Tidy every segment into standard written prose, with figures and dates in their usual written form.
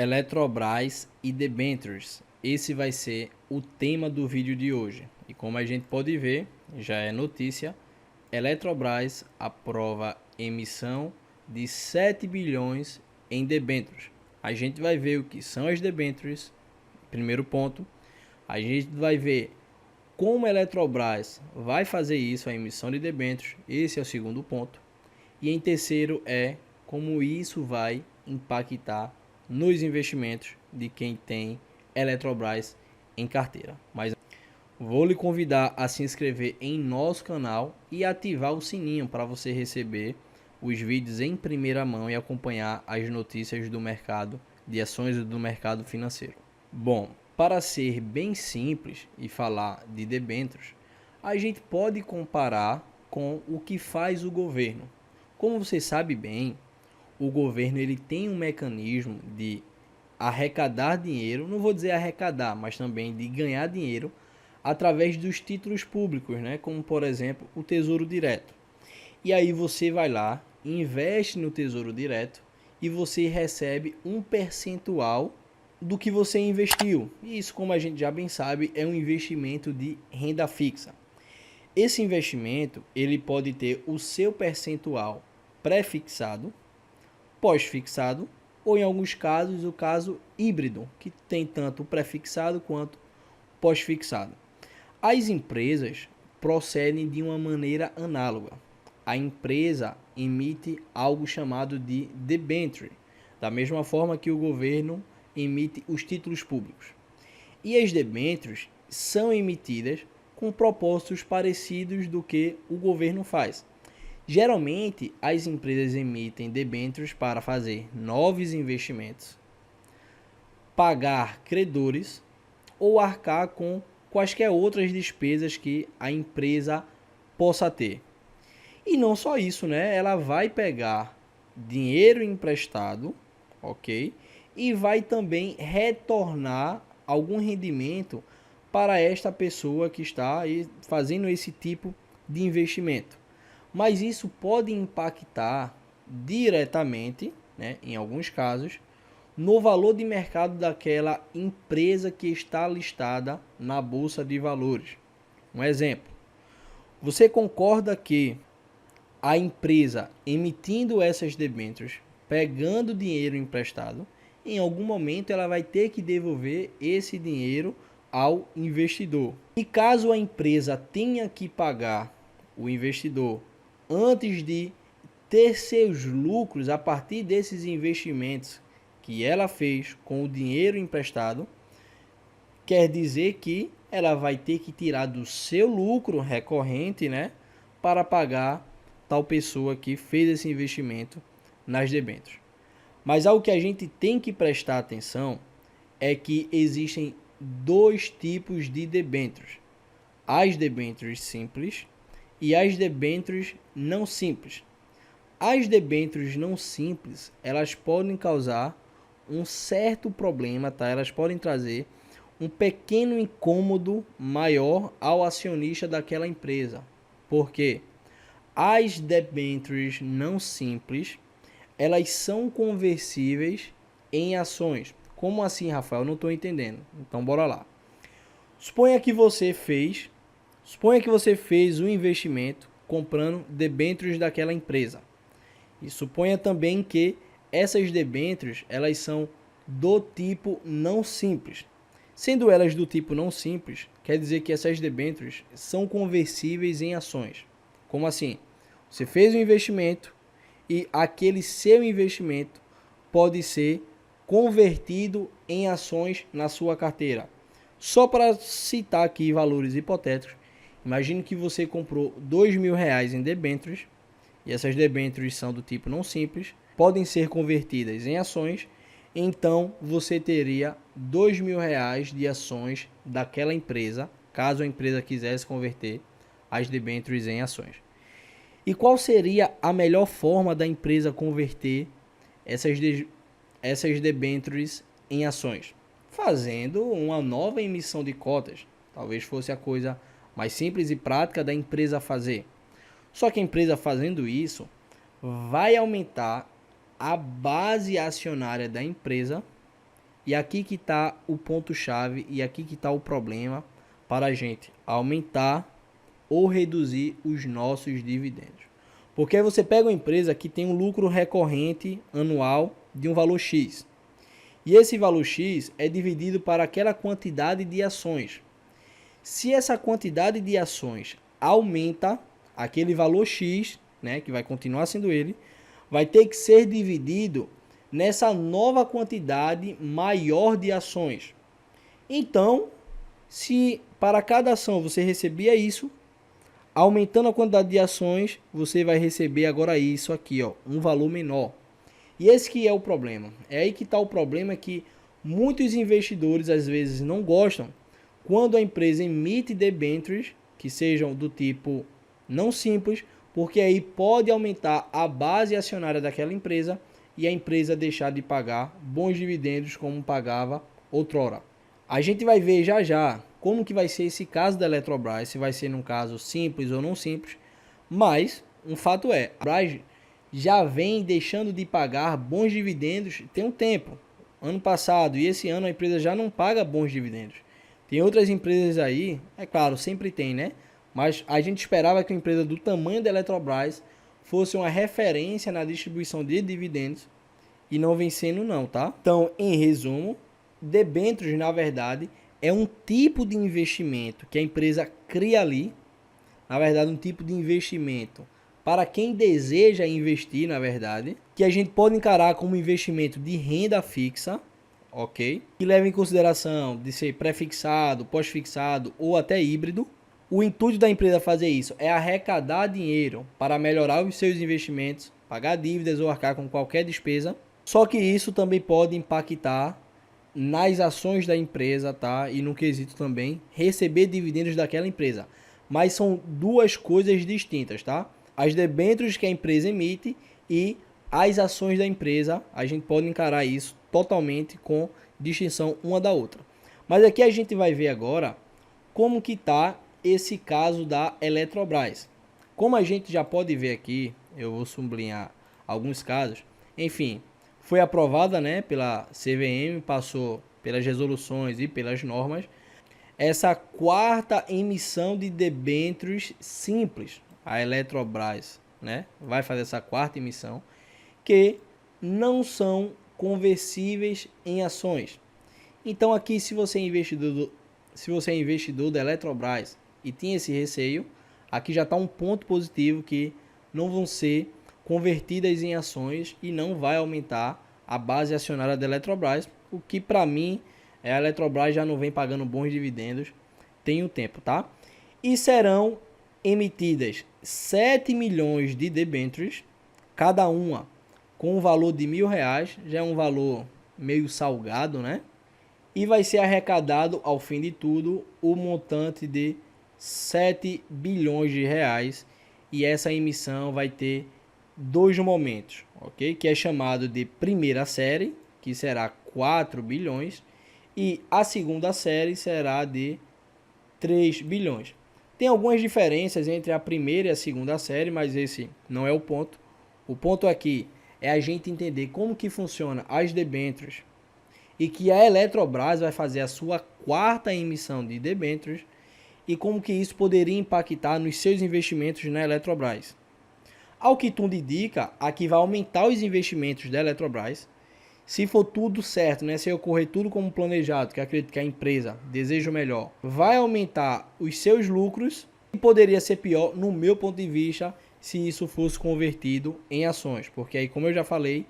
Eletrobras e debêntures. Esse vai ser o tema do vídeo de hoje. E como a gente pode ver, já é notícia, Eletrobras aprova emissão de 7 bilhões em debêntures. A gente vai ver o que são as debêntures, primeiro ponto. A gente vai ver como a Eletrobras vai fazer isso, a emissão de debêntures. Esse é o segundo ponto. E em terceiro é como isso vai impactar nos investimentos de quem tem Eletrobras em carteira. Mas vou lhe convidar a se inscrever em nosso canal e ativar o sininho para você receber os vídeos em primeira mão e acompanhar as notícias do mercado de ações e do mercado financeiro. Bom, para ser bem simples e falar de debêntures, a gente pode comparar com o que faz o governo. Como você sabe bem, o governo ele tem um mecanismo de arrecadar dinheiro, não vou dizer arrecadar, mas também de ganhar dinheiro através dos títulos públicos, né? Como por exemplo o Tesouro Direto. E aí você vai lá, investe no Tesouro Direto e você recebe um percentual do que você investiu. E isso, como a gente já bem sabe, é um investimento de renda fixa. Esse investimento ele pode ter o seu percentual pré-fixado, pós-fixado ou em alguns casos o caso híbrido, que tem tanto pré-fixado quanto pós-fixado. As empresas procedem de uma maneira análoga. A empresa emite algo chamado de debenture, da mesma forma que o governo emite os títulos públicos. E as debêntures são emitidas com propósitos parecidos do que o governo faz. Geralmente, as empresas emitem debêntures para fazer novos investimentos, pagar credores ou arcar com quaisquer outras despesas que a empresa possa ter. E não só isso, né? Ela vai pegar dinheiro emprestado, ok? E vai também retornar algum rendimento para esta pessoa que está fazendo esse tipo de investimento. Mas isso pode impactar diretamente, né, em alguns casos, no valor de mercado daquela empresa que está listada na Bolsa de Valores. Um exemplo, você concorda que a empresa emitindo essas debêntures, pegando dinheiro emprestado, em algum momento ela vai ter que devolver esse dinheiro ao investidor. E caso a empresa tenha que pagar o investidor antes de ter seus lucros a partir desses investimentos que ela fez com o dinheiro emprestado, quer dizer que ela vai ter que tirar do seu lucro recorrente, né, para pagar tal pessoa que fez esse investimento nas debêntures. Mas algo que a gente tem que prestar atenção é que existem dois tipos de debêntures: as debêntures simples e as debêntures não simples. As debêntures não simples, elas podem causar um certo problema, tá? Elas podem trazer um pequeno incômodo maior ao acionista daquela empresa. Por quê? As debêntures não simples, elas são conversíveis em ações. Como assim, Rafael? Não estou entendendo. Então, bora lá. Suponha que você fez um investimento comprando debêntures daquela empresa. E suponha também que essas debêntures, elas são do tipo não simples. Sendo elas do tipo não simples, quer dizer que essas debêntures são conversíveis em ações. Como assim? Você fez um investimento e aquele seu investimento pode ser convertido em ações na sua carteira. Só para citar aqui valores hipotéticos, imagine que você comprou R$ 2.000 em debêntures, e essas debêntures são do tipo não simples, podem ser convertidas em ações, então você teria R$ 2.000 de ações daquela empresa, caso a empresa quisesse converter as debêntures em ações. E qual seria a melhor forma da empresa converter essas debêntures em ações? Fazendo uma nova emissão de cotas. Talvez fosse a coisa mais simples e prática da empresa fazer. Só que a empresa fazendo isso vai aumentar a base acionária da empresa E aqui que está o ponto-chave e aqui que está o problema para a gente aumentar ou reduzir os nossos dividendos. Porque você pega uma empresa que tem um lucro recorrente anual de um valor X. E esse valor X é dividido para aquela quantidade de ações. Se essa quantidade de ações aumenta, aquele valor X, né, que vai continuar sendo ele, vai ter que ser dividido nessa nova quantidade maior de ações. Então, se para cada ação você recebia isso, aumentando a quantidade de ações, você vai receber agora isso aqui, ó, um valor menor. E esse que é o problema. É aí que está o problema, que muitos investidores às vezes não gostam quando a empresa emite debêntures que sejam do tipo não simples, porque aí pode aumentar a base acionária daquela empresa e a empresa deixar de pagar bons dividendos como pagava outrora. A gente vai ver já já como que vai ser esse caso da Eletrobras, se vai ser num caso simples ou não simples, mas um fato é, a Eletrobras já vem deixando de pagar bons dividendos tem um tempo. Ano passado e esse ano a empresa já não paga bons dividendos. Tem outras empresas aí, é claro, sempre tem, né? Mas a gente esperava que uma empresa do tamanho da Eletrobras fosse uma referência na distribuição de dividendos e não vem sendo não, tá? Então, em resumo, debêntures, na verdade, é um tipo de investimento que a empresa cria ali, na verdade, um tipo de investimento para quem deseja investir, na verdade, que a gente pode encarar como investimento de renda fixa, ok? Que leva em consideração de ser pré-fixado, pós-fixado ou até híbrido. O intuito da empresa fazer isso é arrecadar dinheiro para melhorar os seus investimentos, pagar dívidas ou arcar com qualquer despesa. Só que isso também pode impactar nas ações da empresa, tá? E no quesito também receber dividendos daquela empresa. Mas são duas coisas distintas, tá? As debêntures que a empresa emite e as ações da empresa, a gente pode encarar isso totalmente com distinção uma da outra. Mas aqui a gente vai ver agora como que está esse caso da Eletrobras. Como a gente já pode ver aqui, eu vou sublinhar alguns casos. Enfim, foi aprovada, né, pela CVM, passou pelas resoluções e pelas normas, essa quarta emissão de debêntures simples. A Eletrobras, né, vai fazer essa quarta emissão, que não são conversíveis em ações. Então aqui, se você é investidor da Eletrobras e tem esse receio, aqui já está um ponto positivo, que não vão ser convertidas em ações e não vai aumentar a base acionária da Eletrobras, o que para mim a Eletrobras já não vem pagando bons dividendos tem um tempo, tá? E serão emitidas 7 milhões de debêntures, cada uma com um valor de R$1.000, já é um valor meio salgado, né? E vai ser arrecadado, ao fim de tudo, o montante de 7 bilhões de reais. E essa emissão vai ter dois momentos, ok? Que é chamado de primeira série, que será 4 bilhões, e a segunda série será de 3 bilhões. Tem algumas diferenças entre a primeira e a segunda série, mas esse não é o ponto. O ponto aqui é a gente entender como que funciona as debêntures e que a Eletrobras vai fazer a sua quarta emissão de debêntures e como que isso poderia impactar nos seus investimentos na Eletrobras. Ao que tudo indica, aqui vai aumentar os investimentos da Eletrobras. Se for tudo certo, né, se ocorrer tudo como planejado, que acredito que a empresa deseja o melhor, vai aumentar os seus lucros e poderia ser pior, no meu ponto de vista, se isso fosse convertido em ações. Porque aí, como eu já falei,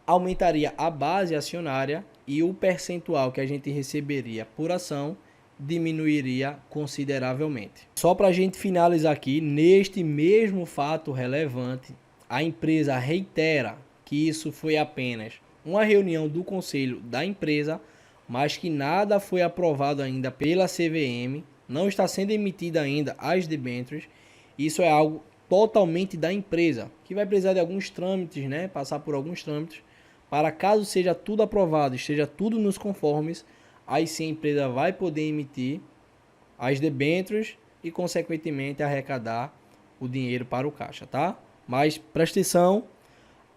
aumentaria a base acionária e o percentual que a gente receberia por ação diminuiria consideravelmente. Só para a gente finalizar aqui, neste mesmo fato relevante, a empresa reitera que isso foi apenas uma reunião do conselho da empresa, mas que nada foi aprovado ainda pela CVM, não está sendo emitida ainda as debêntures. Isso é algo totalmente da empresa, que vai precisar de alguns trâmites, né, passar por alguns trâmites, para caso seja tudo aprovado, esteja tudo nos conformes, aí sim a empresa vai poder emitir as debêntures e, consequentemente, arrecadar o dinheiro para o caixa, tá? Mas presta atenção,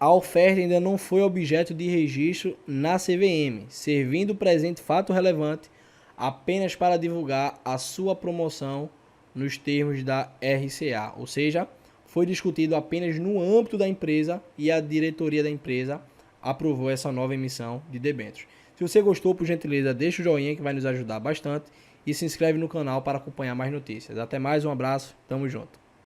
a oferta ainda não foi objeto de registro na CVM, servindo o presente fato relevante apenas para divulgar a sua promoção nos termos da RCA, ou seja, foi discutido apenas no âmbito da empresa e a diretoria da empresa aprovou essa nova emissão de debêntures. Se você gostou, por gentileza, deixa o joinha que vai nos ajudar bastante e se inscreve no canal para acompanhar mais notícias. Até mais, um abraço, tamo junto.